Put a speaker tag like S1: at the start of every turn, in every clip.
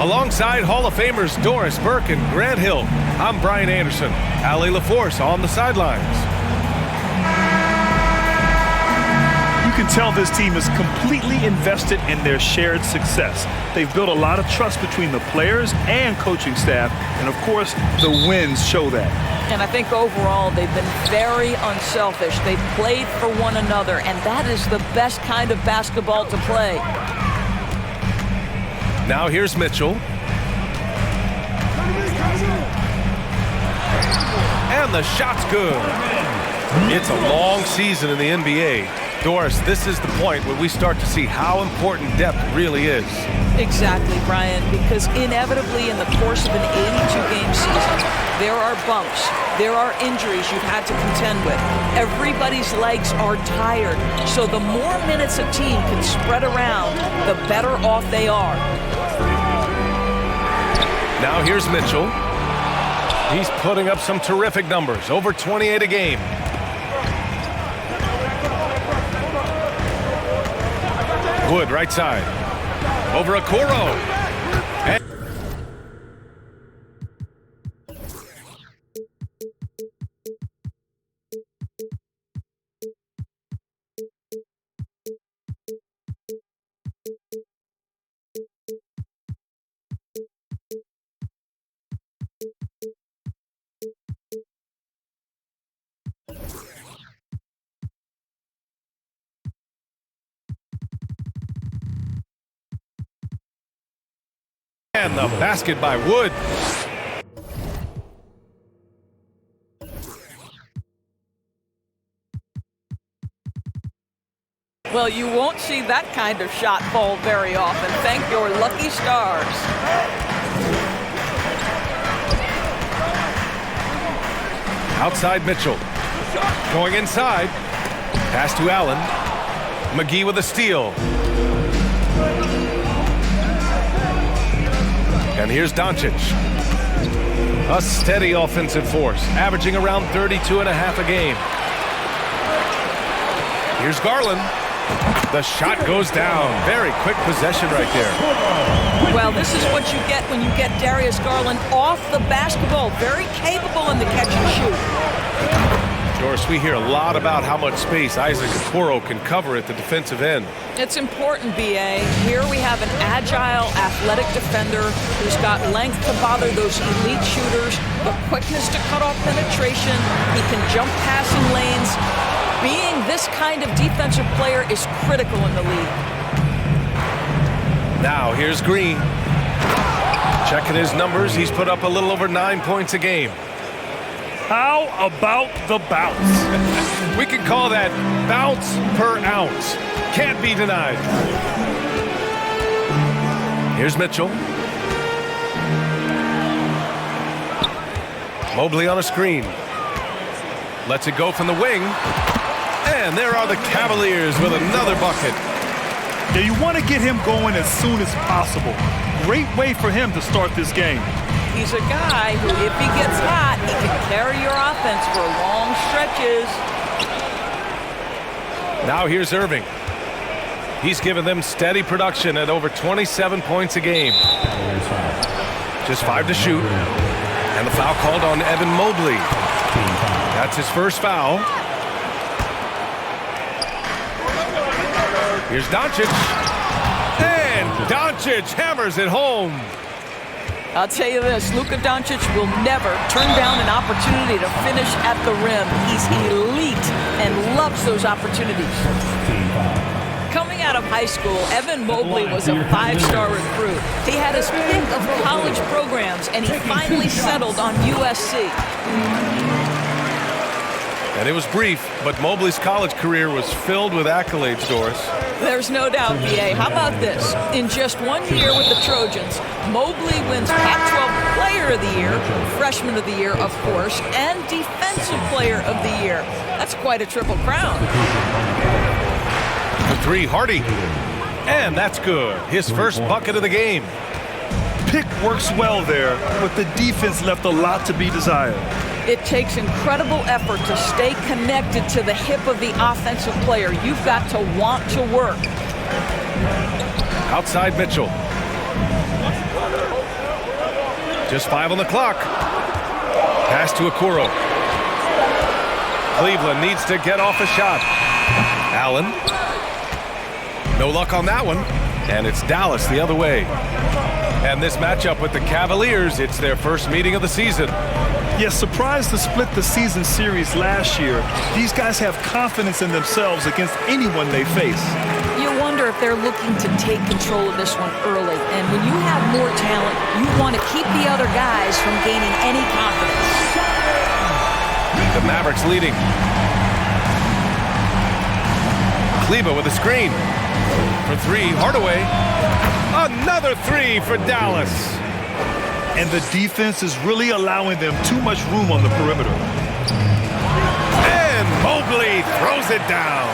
S1: Alongside Hall of Famers Doris Burke and Grant Hill, I'm Brian Anderson. Allie LaForce on the sidelines.
S2: You can tell this team is completely invested in their shared success. They've built a lot of trust between the players and coaching staff, and of course, the wins show that.
S3: And I think overall they've been very unselfish. They've played for one another, and that is the best kind of basketball to play.
S1: Now here's Mitchell. And the shot's good. It's a long season in the NBA. Doris, this is the point where we start to see how important depth really is.
S3: Exactly, Brian, because inevitably in the course of an 82-game season, there are bumps, there are injuries you've had to contend with. Everybody's legs are tired, so the more minutes a team can spread around, the better off they are.
S1: Now here's Mitchell. He's putting up some terrific numbers, over 28 a game. Wood, right side. Over a Okoro. And the basket by Wood.
S3: Well, you won't see that kind of shot fall very often. Thank your lucky stars.
S1: Outside Mitchell. Going inside. Pass to Allen. McGee with a steal. And here's Doncic. A steady offensive force, averaging around 32.5 a game. Here's Garland. The shot goes down. Very quick possession right there.
S3: Well, this is what you get when you get Darius Garland off the basketball. Very capable in the catch and shoot.
S1: Doris, we hear a lot about how much space Isaac Okoro can cover at the defensive end.
S3: It's important, B.A. Here we have an agile, athletic defender who's got length to bother those elite shooters, the quickness to cut off penetration. He can jump passing lanes. Being this kind of defensive player is critical in the league.
S1: Now here's Green. Checking his numbers, he's put up a little over 9 points a game.
S2: How about the bounce?
S1: We can call that bounce per ounce. Can't be denied. Here's Mitchell. Mobley on a screen. Lets it go from the wing. And there are the Cavaliers with another bucket.
S2: Yeah, you want to get him going as soon as possible. Great way for him to start this game.
S3: He's a guy who, if he gets hot, he can carry your offense for long stretches.
S1: Now here's Irving. He's given them steady production at over 27 points a game. Just 5 to shoot. And the foul called on Evan Mobley. That's his first foul. Here's Doncic. And Doncic hammers it home.
S3: I'll tell you this, Luka Doncic will never turn down an opportunity to finish at the rim. He's elite and loves those opportunities. Coming out of high school, Evan Mobley was a 5-star recruit. He had his pick of college programs, and he finally settled on USC.
S1: And it was brief, but Mobley's college career was filled with accolades, Doris.
S3: There's no doubt, B.A. How about this? In just 1 year with the Trojans, Mobley wins Pac-12 Player of the Year, Freshman of the Year, of course, and Defensive Player of the Year. That's quite a triple crown.
S1: The three, Hardy. And that's good. His first bucket of the game.
S2: Pick works well there, but the defense left a lot to be desired.
S3: It takes incredible effort to stay connected to the hip of the offensive player. You've got to want to work.
S1: Outside Mitchell. Just 5 on the clock. Pass to Okoro. Cleveland needs to get off a shot. Allen. No luck on that one. And it's Dallas the other way. And this matchup with the Cavaliers, it's their first meeting of the season.
S2: Yes, surprised to split the season series last year. These guys have confidence in themselves against anyone they face.
S3: You wonder if they're looking to take control of this one early. And when you have more talent, you want to keep the other guys from gaining any confidence.
S1: The Mavericks leading. Kleba with a screen. For 3, Hardaway. Another 3 for Dallas.
S2: And the defense is really allowing them too much room on the perimeter.
S1: And Mobley throws it down.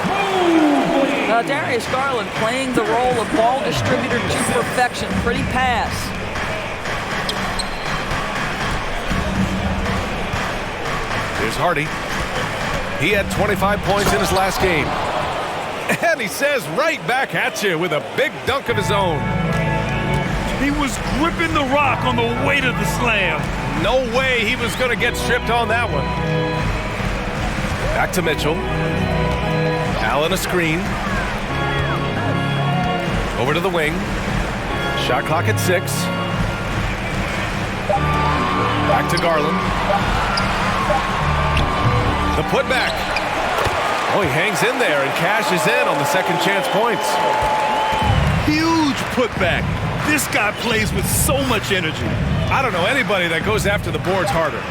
S3: Darius Garland playing the role of ball distributor to perfection. Pretty pass.
S1: Here's Hardy. He had 25 points in his last game. And he says right back at you with a big dunk of his own.
S2: He was gripping the rock on the weight of the slam.
S1: No way he was going to get stripped on that one. Back to Mitchell. Allen a screen. Over to the wing. Shot clock at 6. Back to Garland. The putback. Oh, he hangs in there and cashes in on the second chance points.
S2: Huge putback. This guy plays with so much energy.
S1: I don't know anybody that goes after the boards harder.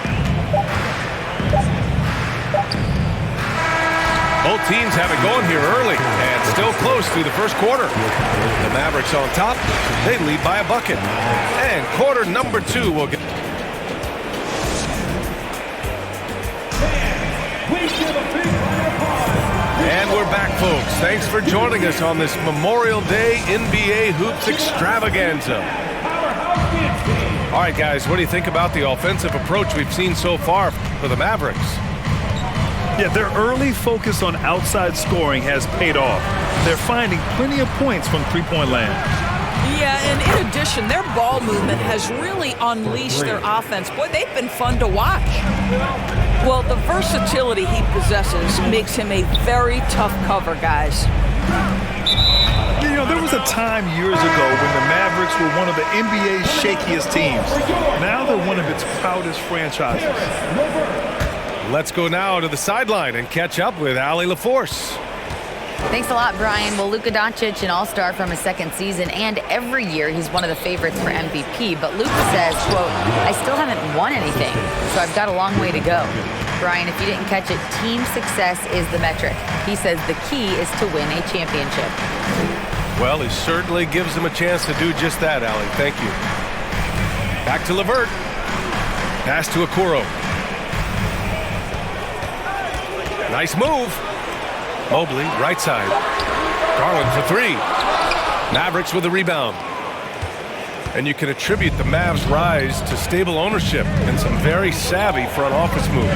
S1: Both teams have it going here early and still close through the first quarter. The Mavericks on top. They lead by a bucket. And quarter number 2 will get. And we're back, folks. Thanks for joining us on this Memorial Day NBA Hoops Extravaganza. All right, guys, what do you think about the offensive approach we've seen so far for the Mavericks?
S2: Yeah, their early focus on outside scoring has paid off. They're finding plenty of points from three-point land.
S3: Yeah, and in addition, their ball movement has really unleashed their offense. Boy, they've been fun to watch. Well, the versatility he possesses makes him a very tough cover, guys.
S2: You know, there was a time years ago when the Mavericks were one of the NBA's shakiest teams. Now they're one of its proudest franchises.
S1: Let's go now to the sideline and catch up with Allie LaForce.
S4: Thanks a lot, Brian. Well, Luka Doncic, an all-star from his second season, and every year he's one of the favorites for MVP. But Luka says, quote, I still haven't won anything, so I've got a long way to go. Brian, if you didn't catch it, team success is the metric. He says the key is to win a championship.
S1: Well, he certainly gives them a chance to do just that, Allie. Thank you. Back to LeVert. Pass to Okoro. Nice move. Mobley, right side. Garland for 3. Mavericks with the rebound. And you can attribute the Mavs' rise to stable ownership and some very savvy front office moves.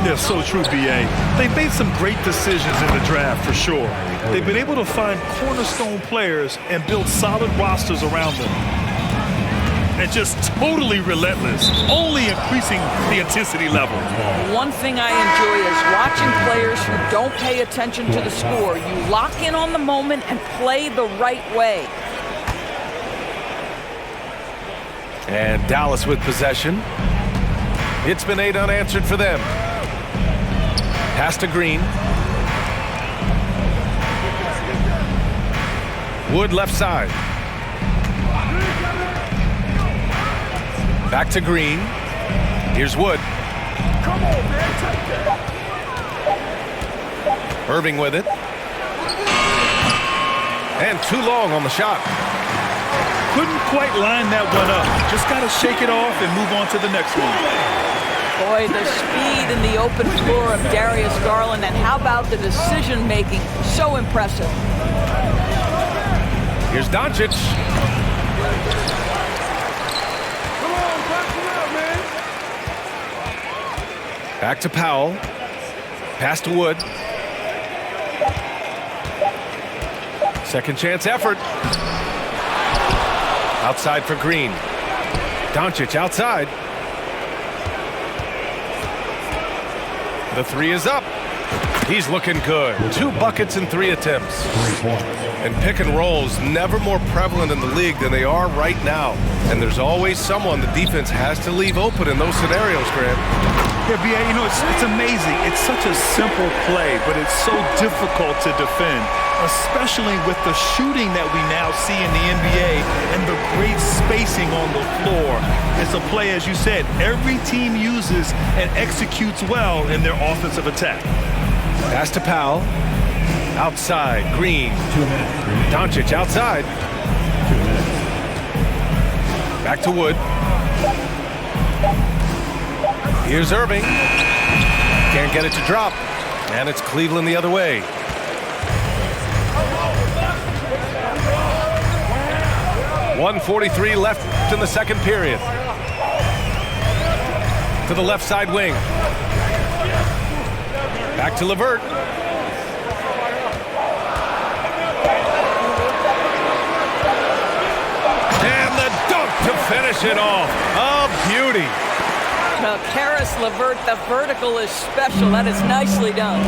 S2: Yeah, so true, B.A. They've made some great decisions in the draft, for sure. They've been able to find cornerstone players and build solid rosters around them. And just totally relentless, only increasing the intensity level.
S3: One thing I enjoy is watching players who don't pay attention to the score. You lock in on the moment and play the right way.
S1: And Dallas with possession. It's been 8 unanswered for them. Pass to Green. Wood left side. Back to Green. Here's Wood. Irving with it. And too long on the shot.
S2: Couldn't quite line that one up. Just got to shake it off and move on to the next one.
S3: Boy, the speed and the open floor of Darius Garland, and how about the decision-making? So impressive.
S1: Here's Doncic. Back to Powell. Pass to Wood. Second chance effort. Outside for Green. Doncic outside. The three is up. He's looking good. 2 buckets in 3 attempts. And pick and rolls never more prevalent in the league than they are right now. And there's always someone the defense has to leave open in those scenarios, Grant.
S2: Yeah, B.A., you know, it's amazing. It's such a simple play, but it's so difficult to defend, especially with the shooting that we now see in the NBA and the great spacing on the floor. It's a play, as you said, every team uses and executes well in their offensive attack.
S1: Pass to Powell. Outside, Green. Doncic outside. Back to Wood. Here's Irving. Can't get it to drop. And it's Cleveland the other way. .143 left in the second period. To the left side wing. Back to LeVert. And the dunk to finish it off. A beauty.
S3: Well, Karis LeVert, the vertical is special. That is nicely done.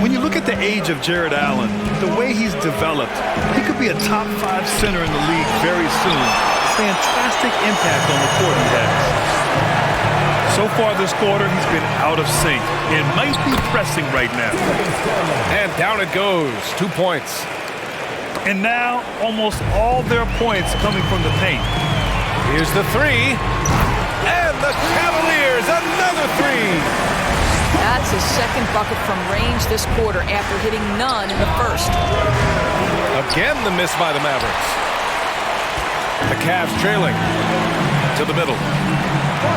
S2: When you look at the age of Jared Allen, the way he's developed, he could be a top 5 center in the league very soon. Fantastic impact on the court he has. So far this quarter, he's been out of sync and might be pressing right now.
S1: And down it goes. 2 points.
S2: And now, almost all their points coming from the paint.
S1: Here's the three. And the Cavaliers, another three.
S3: That's his second bucket from range this quarter after hitting none in the first.
S1: Again, the miss by the Mavericks. The Cavs trailing to the middle.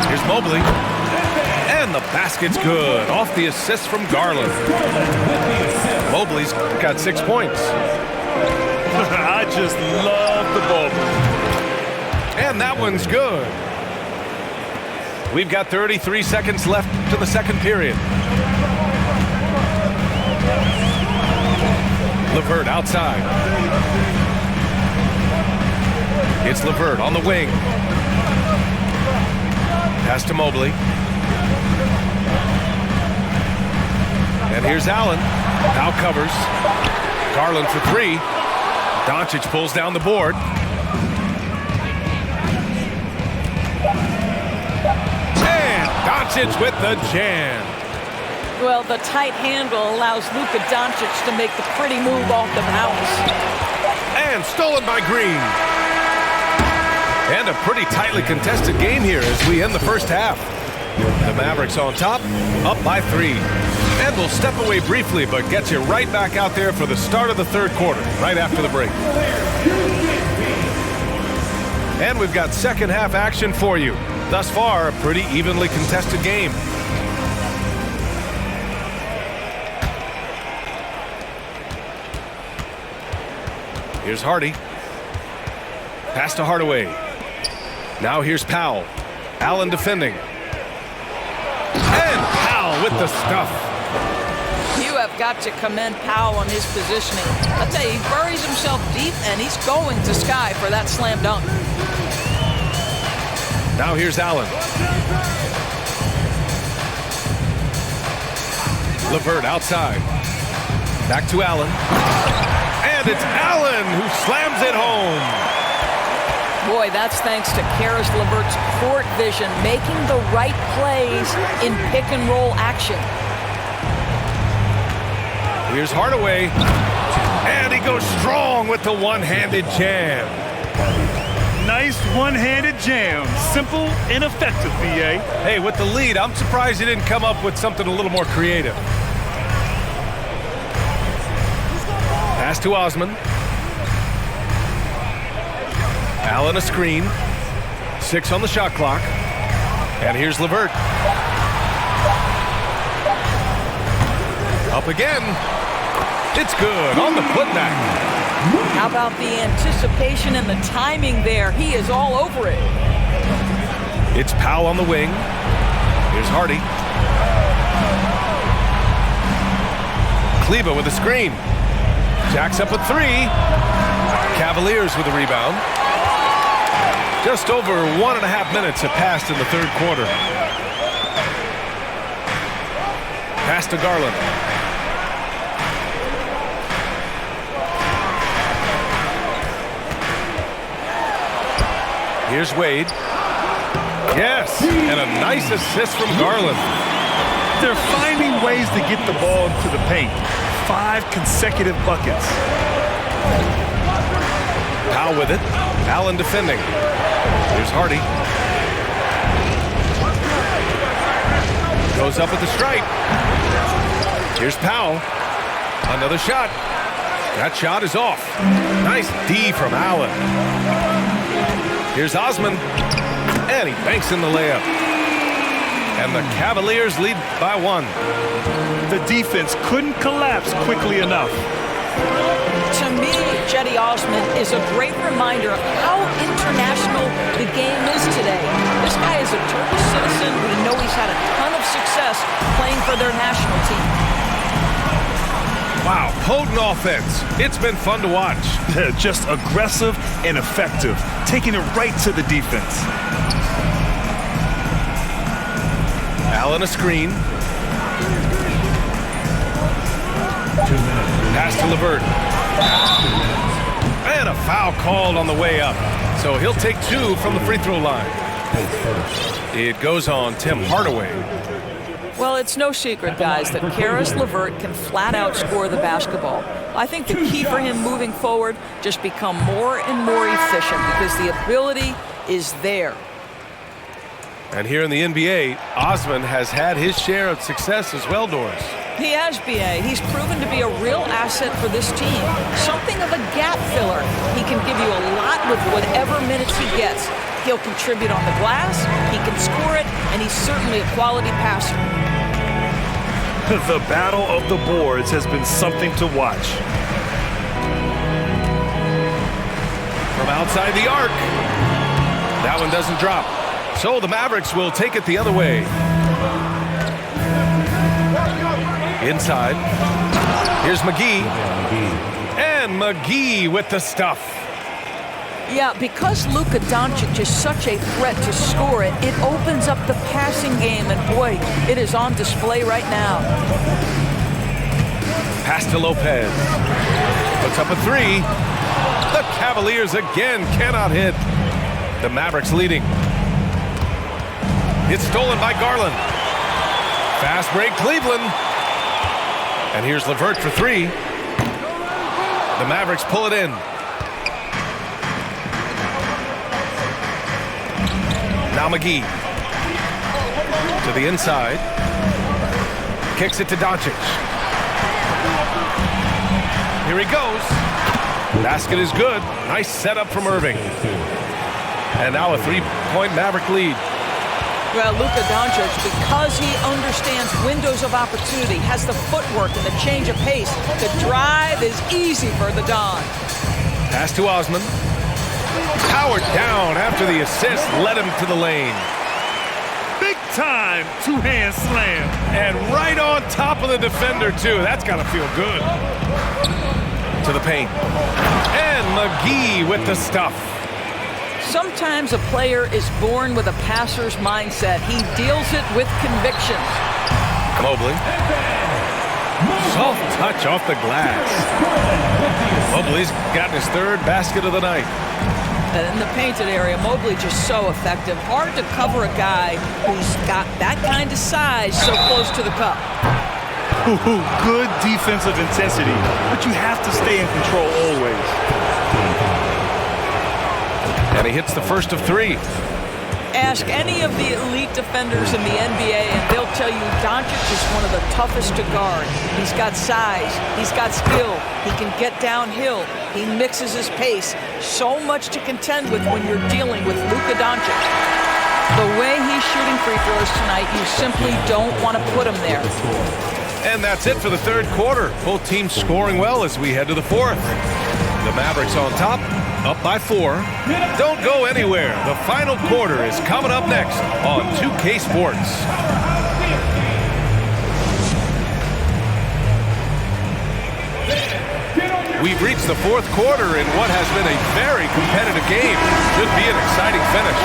S1: Here's Mobley. And the basket's good. Off the assist from Garland. Mobley's got 6 points.
S2: I just love the ball.
S1: And that one's good. We've got 33 seconds left to the second period. LeVert outside. It's LeVert on the wing. Pass to Mobley. And here's Allen. Now covers. Garland for 3. Doncic pulls down the board. And Doncic with the jam.
S3: Well, the tight handle allows Luka Doncic to make the pretty move off the bounce.
S1: And stolen by Green. And a pretty tightly contested game here as we end the first half. The Mavericks on top, up by 3. And we'll step away briefly, but get you right back out there for the start of the third quarter, right after the break. And we've got second half action for you. Thus far, a pretty evenly contested game. Here's Hardy. Pass to Hardaway. Now here's Powell. Allen defending. And Powell with the stuff.
S3: You have got to commend Powell on his positioning. I'll tell you, he buries himself deep, and he's going to sky for that slam dunk.
S1: Now here's Allen. LeVert outside. Back to Allen. And it's Allen who slams it home.
S3: Boy, that's thanks to Karis LeVert's court vision, making the right plays in pick-and-roll action.
S1: Here's Hardaway. And he goes strong with the one-handed jam.
S2: Nice one-handed jam. Simple and effective, B.A.
S1: Hey, with the lead, I'm surprised he didn't come up with something a little more creative. Pass to Osman. Allen a screen. 6 on the shot clock. And here's LeVert. Up again. It's good on the putback.
S3: How about the anticipation and the timing there? He is all over it.
S1: It's Powell on the wing. Here's Hardy. Kleba with a screen. Jacks up a 3. Cavaliers with a rebound. Just over 1.5 minutes have passed in the third quarter. Pass to Garland. Here's Wade. Yes, and a nice assist from Garland.
S2: They're finding ways to get the ball into the paint. 5 consecutive buckets.
S1: Powell with it. Allen defending. Here's Hardy. Goes up at the stripe. Here's Powell. Another shot. That shot is off. Nice D from Allen. Here's Osman. And he banks in the layup. And the Cavaliers lead by 1.
S2: The defense couldn't collapse quickly enough.
S3: To me, Cedi Osman is a great reminder of how international the game is today. This guy is a Turkish citizen. We know he's had a ton of success playing for their national team.
S1: Wow, potent offense. It's been fun to watch.
S2: Just aggressive and effective, taking it right to the defense.
S1: Allen a screen. Pass to LeVert. And a foul called on the way up. So he'll take 2 from the free throw line. It goes on Tim Hardaway.
S3: Well, it's no secret, guys, that Caris LeVert can flat out score the basketball. I think the key for him moving forward, just become more and more efficient because the ability is there.
S1: And here in the NBA, Osman has had his share of success as well, Doris.
S3: He has, B.A. He's proven to be a real asset for this team. Something of a gap filler. He can give you a lot with whatever minutes he gets. He'll contribute on the glass, he can score it, and he's certainly a quality passer.
S2: The battle of the boards has been something to watch.
S1: From outside the arc. That one doesn't drop. So the Mavericks will take it the other way. Inside. Here's McGee. And McGee with the stuff.
S3: Yeah, because Luka Doncic is such a threat to score it, it opens up the passing game, and boy, it is on display right now.
S1: Pass to Lopez. Puts up a 3. The Cavaliers again cannot hit. The Mavericks leading. It's stolen by Garland. Fast break, Cleveland. And here's LeVert for 3. The Mavericks pull it in. Now McGee. To the inside. Kicks it to Doncic. Here he goes. Basket is good. Nice setup from Irving. And now a 3-point Maverick lead.
S3: Well, Luka Doncic, because he understands windows of opportunity, has the footwork and the change of pace, the drive is easy for the Don.
S1: Pass to Osman. Powered down after the assist led him to the lane.
S2: Big time two-hand slam.
S1: And right on top of the defender, too. That's got to feel good. To the paint. And McGee with the stuff.
S3: Sometimes a player is born with a passer's mindset. He deals it with conviction.
S1: Mobley. Soft touch off the glass. Mobley's gotten his 3rd basket of the night.
S3: And in the painted area, Mobley just so effective. Hard to cover a guy who's got that kind of size so close to the cup.
S2: Good defensive intensity, but you have to stay in control always.
S1: And he hits the first of 3.
S3: Ask any of the elite defenders in the NBA, and they'll tell you Doncic is one of the toughest to guard. He's got size. He's got skill. He can get downhill. He mixes his pace. So much to contend with when you're dealing with Luka Doncic. The way he's shooting free throws tonight, you simply don't want to put him there.
S1: And that's it for the 3rd quarter. Both teams scoring well as we head to the 4th. The Mavericks on top, up by 4. Don't go anywhere. The final quarter is coming up next on 2K Sports. We've reached the fourth quarter in what has been a very competitive game. Should be an exciting finish.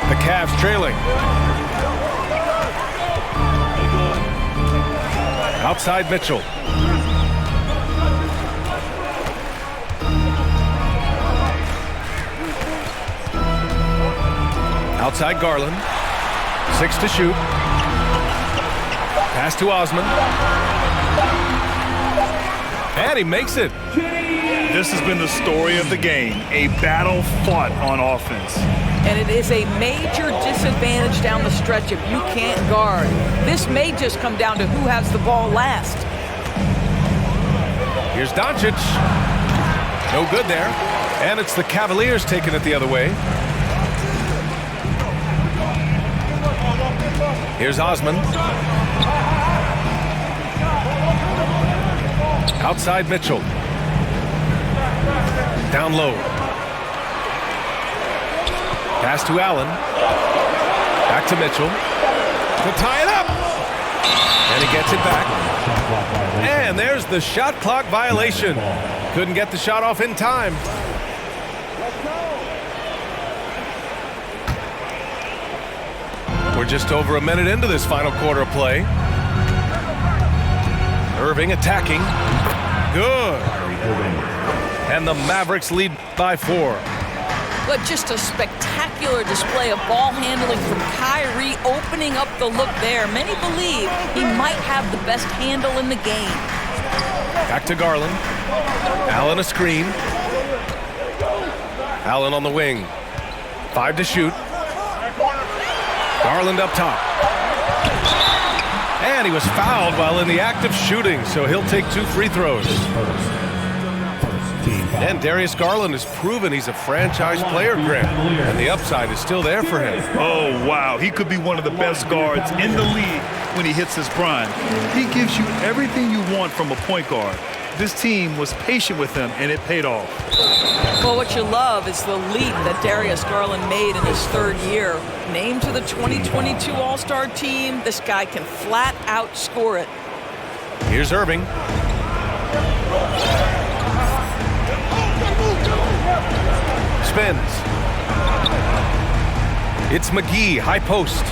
S1: The Cavs trailing. Outside Mitchell. Outside Garland. 6 to shoot. Pass to Osman. And he makes it.
S2: This has been the story of the game. A battle fought on offense.
S3: And it is a major disadvantage down the stretch if you can't guard. This may just come down to who has the ball last.
S1: Here's Doncic. No good there. And it's the Cavaliers taking it the other way. Here's Osman. Outside Mitchell. Down low. Pass to Allen. Back to Mitchell. To tie it up. And he gets it back. And there's the shot clock violation. Couldn't get the shot off in time. We're just over a minute into this final quarter of play. Irving attacking. Good. And the Mavericks lead by 4.
S3: But just a spectacular display of ball handling from Kyrie, opening up the look there. Many believe he might have the best handle in the game.
S1: Back to Garland. Allen a screen. Allen on the wing. 5 to shoot. Garland up top. And he was fouled while in the act of shooting, so he'll take 2 free throws. And Darius Garland has proven he's a franchise player, Grant, and the upside is still there for him.
S2: Oh, wow. He could be one of the best guards in the league when he hits his prime. He gives you everything you want from a point guard. This team was patient with him, and it paid off.
S3: Well, what you love is the leap that Darius Garland made in his 3rd year. Named to the 2022 All-Star team, this guy can flat out score it.
S1: Here's Irving. Spins. It's McGee, high post.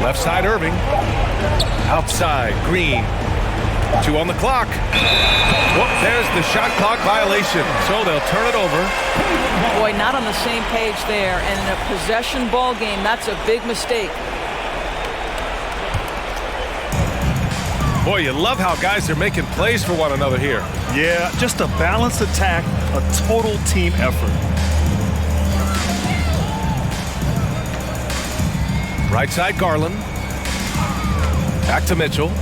S1: Left side Irving. Outside Green. 2 on the clock. Well, there's the shot clock violation, so they'll turn it over.
S3: Boy, not on the same page there, and in a possession ball game, that's a big mistake.
S1: Boy, you love how guys are making plays for one another here.
S2: Yeah, just a balanced attack, a total team effort.
S1: Right side Garland. Back to Mitchell.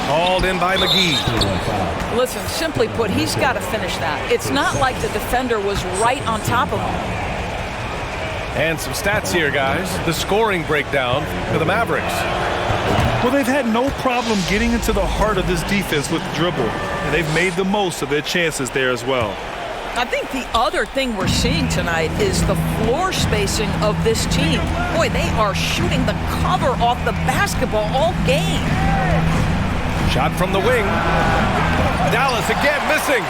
S1: Called in by McGee.
S3: Listen, simply put, he's got to finish that. It's not like the defender was right on top of him.
S1: And some stats here, guys. The scoring breakdown for the Mavericks.
S2: Well, they've had no problem getting into the heart of this defense with the dribble, and they've made the most of their chances there as well.
S3: I think the other thing we're seeing tonight is the floor spacing of this team. Boy, they are shooting the cover off the basketball all game.
S1: Shot from the wing. Dallas again missing.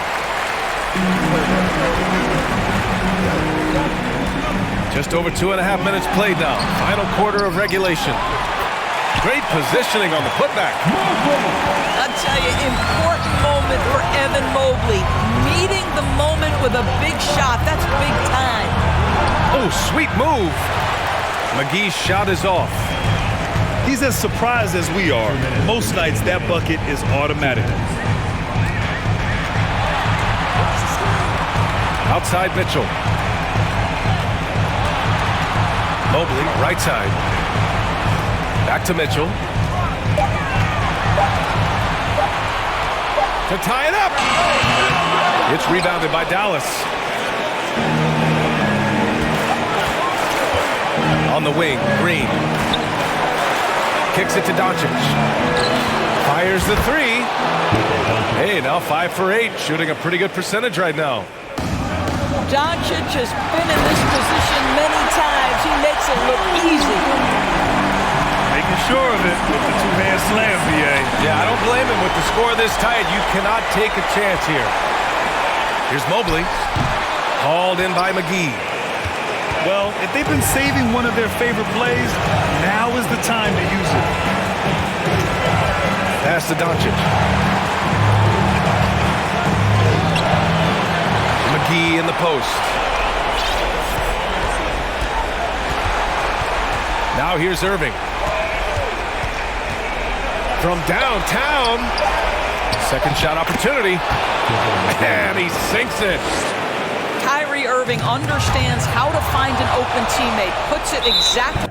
S1: Just over 2.5 minutes played now. Final quarter of regulation. Great positioning on the putback.
S3: I'll tell you, important moment for Evan Mobley. Meeting the moment with a big shot. That's big time.
S1: Oh, sweet move. McGee's shot is off.
S2: He's as surprised as we are. Most nights, that bucket is automatic.
S1: Outside Mitchell. Mobley, right side. Back to Mitchell. To tie it up. It's rebounded by Dallas. On the wing, Green. Kicks it to Doncic. Fires the 3. Hey, now 5 for 8. Shooting a pretty good percentage right now.
S3: Doncic has been in this position many times. He makes it look easy.
S2: Making sure of it with the two-hand slam, BA.
S1: Yeah, I don't blame him. With the score this tight, you cannot take a chance here. Here's Mobley. Hauled in by McGee.
S2: Well, if they've been saving one of their favorite plays, now is the time to use it.
S1: Pass to Doncic. McGee in the post. Now here's Irving. From downtown. Second shot opportunity. And he sinks it.
S3: Kyrie Irving understands how to find an open teammate, puts it exactly.